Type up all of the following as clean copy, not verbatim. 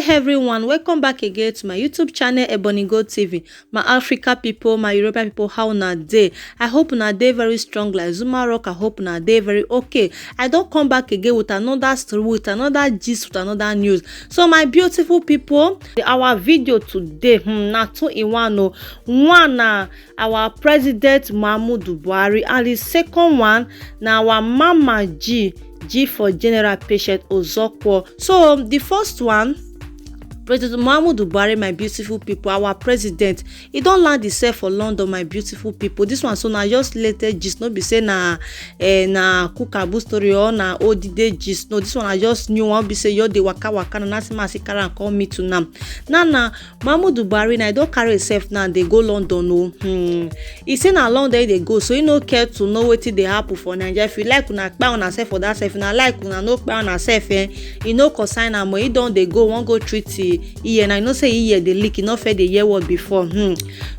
day everyone, welcome back again to my YouTube channel Ebony Gold TV. My Africa people, my European people, how una dey? I hope una dey very strong like Zuma Rock. I hope una dey very okay. I don't come back again with another story, with another gist, with another news. So my beautiful people, our video today na two in one. One na our president Muhammadu Buhari, and the second one na our Mama G for general patient ozokwor. So the first one, President Muhammadu Buhari, my beautiful people, our president, he don land himself for London, my beautiful people. This one so na just latest gist, no be say na kookabu story or na odide gist. No, this one I just new one be say yo dey waka na nothing man see carry and call me to now. Now Muhammadu Buhari na don carry himself now dey go London. No, he say na London he dey go, so he no care to know wetin dey happen for Nigeria. If you like una kpai una self for that self, if una like una no kpai una self, he no consign am. He don dey go, wan go treat and I know say he the leak, he not fed the year word before.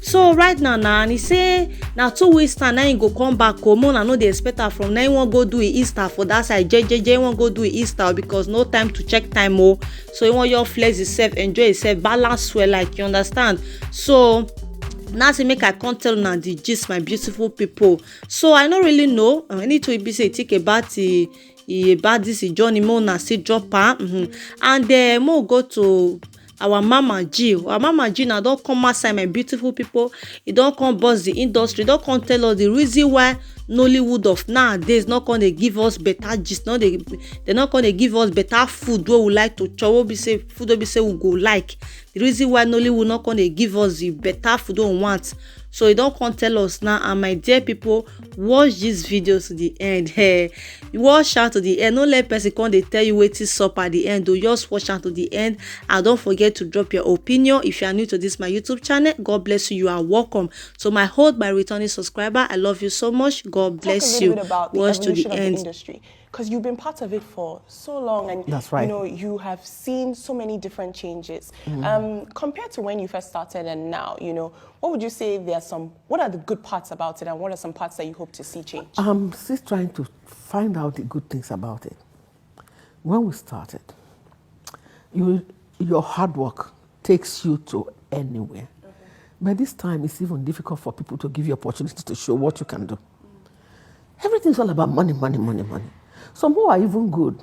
So right now, and he say now 2 weeks time, now he go come back home. I know they expect her from now. He won't go do Easter for that side. JJ won't go do Easter because no time to check time. So he want your flex himself, enjoy himself, balance well, like you understand. So now to make I can't tell now the gist, my beautiful people. So I don't really know. I need to be say think about this journey more na still drop her. And more go to our Mama G. Our Mama G now don't come outside, my beautiful people. He don't come bust the industry. Don't come tell us the reason why nollywood of nowadays not gonna give us better gist. No, they're not gonna give us better food where we like to chop. What we say food we say we go like. The reason why nollywood not gonna give us the better food we want. So you don't come tell us now. And my dear people, watch this video to the end. Hey, watch out to the end. Don't let person come they tell you wait till up at the end. Do just watch out to the end. And don't forget to drop your opinion. If you are new to this my YouTube channel, God bless you. You are welcome. So my returning subscriber, I love you so much. God bless you. About the watch to the end. Industry, because you've been part of it for so long, and that's right. You know you have seen so many different changes. Compared to when you first started and now, you know, what would you say what are the good parts about it, and what are some parts that you hope to see change? I'm still trying to find out the good things about it. When we started, your hard work takes you to anywhere. But this time, it's even difficult for people to give you opportunity to show what you can do. Everything's all about money. Some who are even good,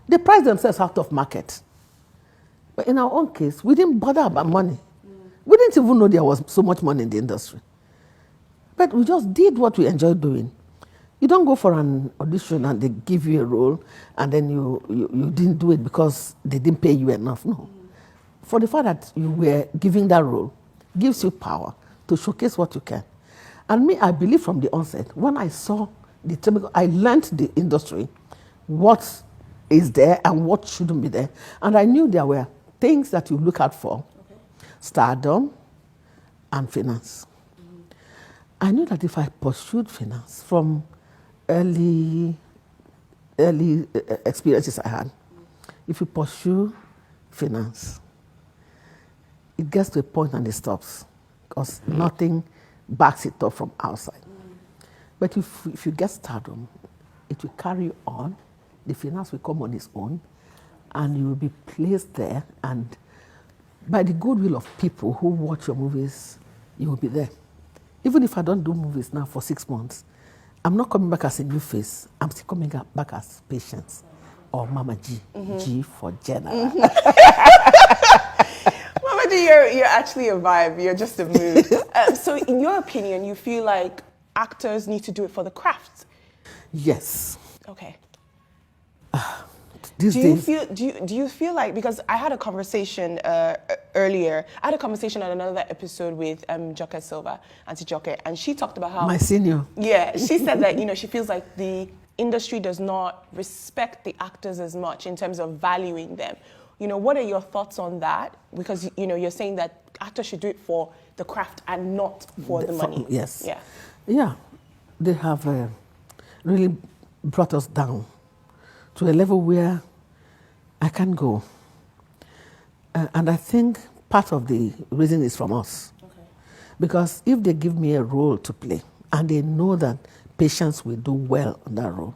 they price themselves out of market. But in our own case, we didn't bother about money. We didn't even know there was so much money in the industry. But we just did what we enjoyed doing. You don't go for an audition and they give you a role and then you didn't do it because they didn't pay you enough. No. For the fact that you were giving that role gives you power to showcase what you can. And me, I believe from the onset, when I saw I learned the industry, what is there and what shouldn't be there. And I knew there were things that you look out for, stardom and finance. I knew that if I pursued finance from early experiences I had, if you pursue finance, it gets to a point and it stops because nothing backs it up from outside. But if you get stardom, it will carry on, the finance will come on its own, and you will be placed there, and by the goodwill of people who watch your movies, you will be there. Even if I don't do movies now for 6 months, I'm not coming back as a new face, I'm still coming back as Patience or Mama G, G for general. Mama G, you're actually a vibe, you're just a mood. So in your opinion, you feel like actors need to do it for the craft? Yes. Okay. Do you feel like, because I had a conversation earlier, I had a conversation on another episode with Joke Silva, Auntie Joke, and she talked about how... My senior. Yeah, she said that, you know, she feels like the industry does not respect the actors as much in terms of valuing them. You know, what are your thoughts on that? Because, you know, you're saying that actors should do it for the craft and not for the money. Yes. Yeah. Yeah. They have really brought us down to a level where I can't go. And I think part of the reason is from us. Okay. Because if they give me a role to play and they know that Patience will do well on that role,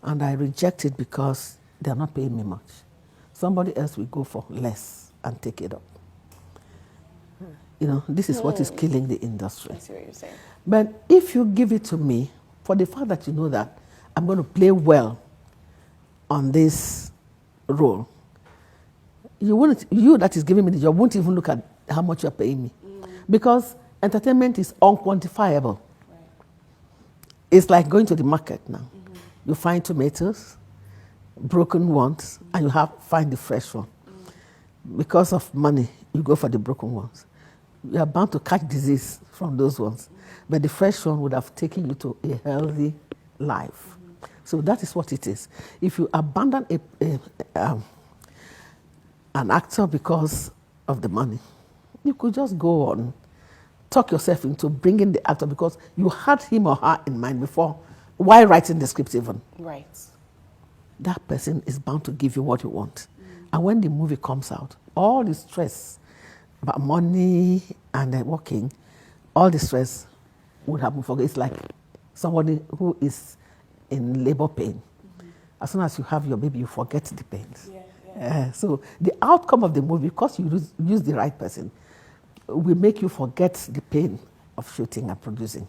and I reject it because they're not paying me much, somebody else will go for less and take it up. You know, this is what is killing the industry. I see what you're saying. But if you give it to me, for the fact that you know that I'm going to play well on this role, you that is giving me the job won't even look at how much you're paying me. Because entertainment is unquantifiable. Right. It's like going to the market now. You find tomatoes, broken ones, and you find the fresh one. Because of money, you go for the broken ones. You are bound to catch disease from those ones. But the fresh one would have taken you to a healthy life. So that is what it is. If you abandon an actor because of the money, you could just go on, talk yourself into bringing the actor because you had him or her in mind before, while writing the script even. Right. That person is bound to give you what you want. And when the movie comes out, all the stress about money and working, all the stress would happen for you. It's like somebody who is in labor pain. As soon as you have your baby, you forget the pains. So the outcome of the movie, because you use the right person, will make you forget the pain of shooting and producing.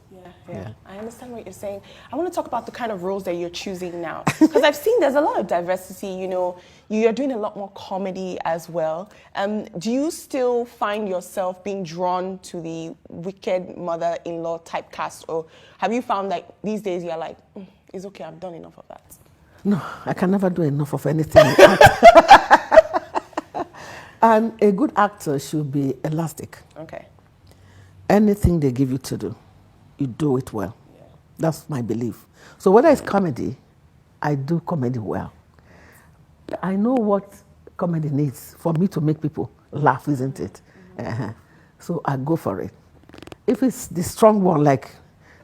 Yeah. I understand what you're saying. I want to talk about the kind of roles that you're choosing now. Because I've seen there's a lot of diversity, you know, you're doing a lot more comedy as well. Do you still find yourself being drawn to the wicked mother-in-law typecast? Or have you found that these days you're like, it's okay, I've done enough of that? No, I can never do enough of anything. And a good actor should be elastic. Okay. Anything they give you to do, you do it well. That's my belief. So whether it's comedy, I do comedy well. I know what comedy needs for me to make people laugh, isn't it? So I go for it. If it's the strong one, like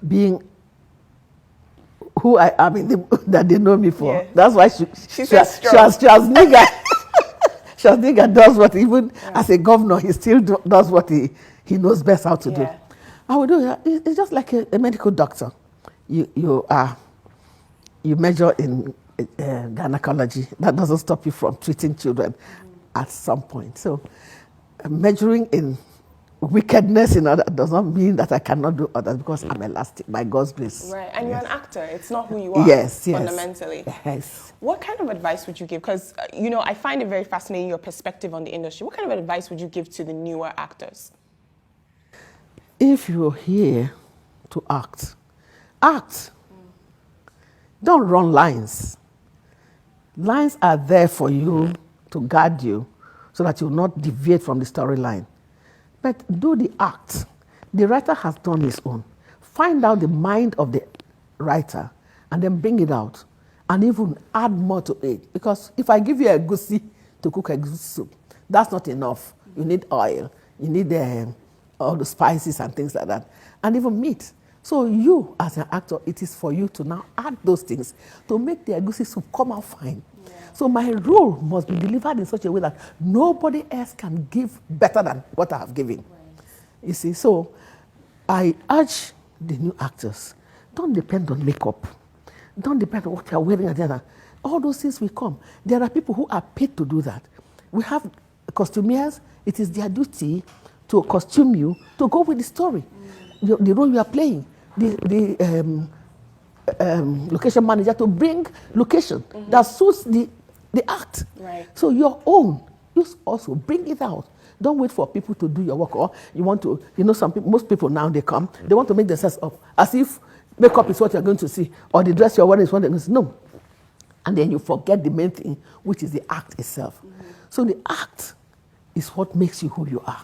being who I am, that they know me for, that's why she was nigger. Nigger does what, even as a governor, he still does what he knows best how to do. I would do that. It's just like a medical doctor. You measure in gynecology. That doesn't stop you from treating children at some point. So measuring in wickedness in others does not mean that I cannot do others, because I'm elastic by God's grace. Right, and you're an actor. It's not who you are. Yes. Fundamentally. Yes. What kind of advice would you give? Because, you know, I find it very fascinating, your perspective on the industry. What kind of advice would you give to the newer actors? If you're here to act, act. Don't run lines. Lines are there for you to guide you so that you will not deviate from the storyline. But do the act. The writer has done his own. Find out the mind of the writer and then bring it out and even add more to it. Because if I give you a goosey to cook a goosey soup, that's not enough. You need oil. You need all the spices and things like that. And even meat. So you, as an actor, it is for you to now add those things to make the goosey soup come out fine. So my role must be delivered in such a way that nobody else can give better than what I have given. You see, so I urge the new actors, don't depend on makeup. Don't depend on what you're wearing and the other. All those things will come. There are people who are paid to do that. We have costumiers. It is their duty to costume you to go with the story, the role you are playing. The location manager to bring location that suits the act. Right. So your own, you also bring it out. Don't wait for people to do your work, or you want to, most people now, they come, they want to make themselves up as if makeup is what you're going to see, or the dress you're wearing is what they're going to see. No. And then you forget the main thing, which is the act itself. So the act is what makes you who you are.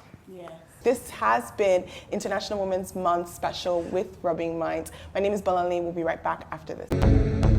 This has been International Women's Month special with Rubbing Minds. My name is Bolanle. We'll be right back after this.